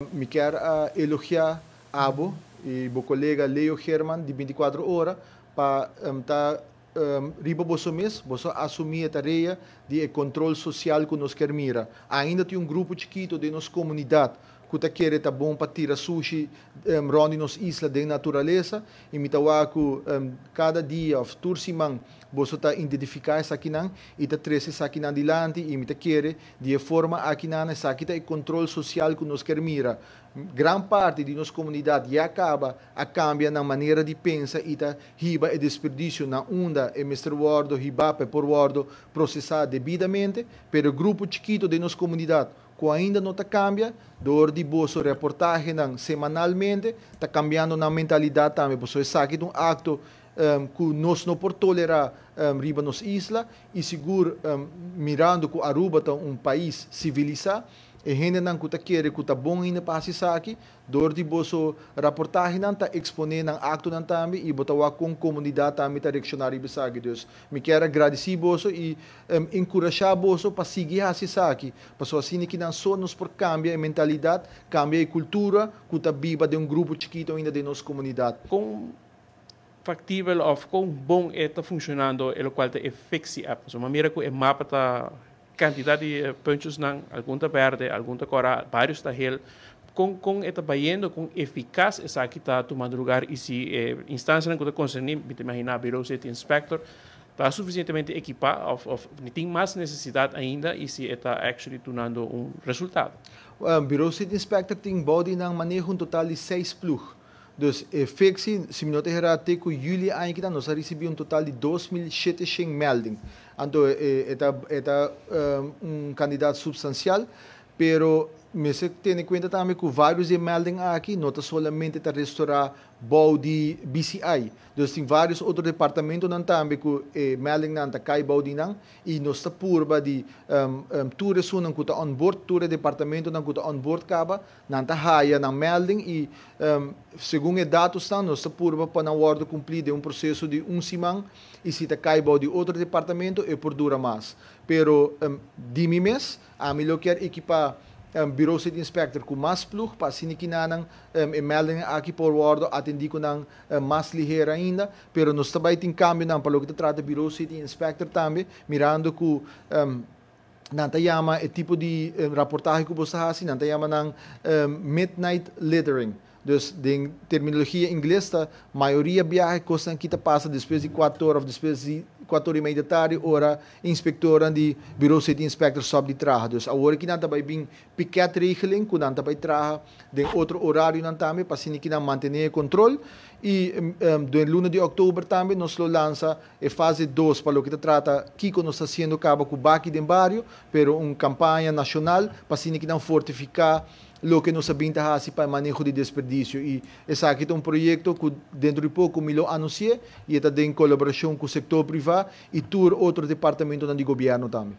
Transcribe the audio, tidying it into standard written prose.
Me quero elogiar Abo e meu colega Leo German de 24 horas para riba você mesmo, você assumir a tarefa de controle social que nós queremos mirar. Ainda tem grupo chiquito de nossa comunidade que quer tá bom para tirar sushi ronde nos isla de natureza e me tawa que cada dia ou tour semana você tá identificar essa aqui não e tá trazer essa aqui não adiante e me tá querer de forma aqui não essa aqui tá o controle social que nós queremos mirar. Gran parte de nossa comunidade já acaba a cambiar na maneira de pensar e tá riba e desperdício na onda e Mr. Wardo riba por Wardo processar devidamente, pero grupo chiquito de nossa comunidade que ainda não está cambia, dor de bolso reportagem semanalmente, está cambiando na mentalidade também, porque isso aqui é um acto que nós não podemos tolerar riba nos isla e seguro mirando que Aruba é um país civilizado e gente não que quer que tá bom ainda para se aqui dor de bolso reportagem não está exponendo acto não também e botar com comunidade também está reaccionar e pensar que Deus me quero agradecer bolso e encorajar bolso para seguir a se aqui para assim que não só nos por cambia a mentalidade cambia a cultura que está viva de grupo chiquito ainda de nossa comunidade com factível of com bom está funcionando o qual é fixi-up so maneira que o mapa está quantidade de pontos não algum está verde algum está cora vários está hel com está bayendo com eficaz essa aqui está tomando lugar e se instância que está concernida me imaginar Bureau City Inspector está suficientemente equipado tem mais necessidade ainda e se está actually tomando resultado. Bureau City Inspector tem body ng manejo total de 6 plug. Dus effectie, se me note herate com jullie ainda nós recebemos total de 2.700 melding. Então é candidato substancial, pero me se tem em conta também que vários de melding aqui não está somente para restaurar bom de BCI. Dus tem vários outros departamentos não também que melding não está cai bom de não e nós está purba de tour so não que está on board tour departamento não que está on board caba não está haia não melding e segundo os dados não nós está purba para não ordem cumprir de processo de semana e se está cai bom de outro departamento é por dura mais. Pero de mim mês a melhor quer equipar Bureau City Inspector com mais plug para assim que não melding aqui por Wardo atendi com não mais ligeira ainda, pero nós também tem cambio não para o que trata Bureau City Inspector também, mirando que não te chama o tipo de reportagem que você faz, não te chama não midnight littering. Dus de terminologia inglesa, a maioria viagens costam que passa depois de 4 horas, depois de 4 horas e meia da tarde, hora inspectora de Bureau City Inspector sobe de trabalho. Dus a hora que não vai vir piquete regeling, que não vai trabalhar de outro horário não também, para assim que não manter o controle. E do lunes de outubro também nós lança a fase 2 para o que trata que nós está fazendo cabo com o Baki de Barrio, pero uma campanha nacional para assim que não fortificar lo que nós sabemos para o manejo de desperdício. E esse aqui é um projeto que dentro de pouco me anunciei e está em colaboração com o setor privado e todo outro departamento do governo também.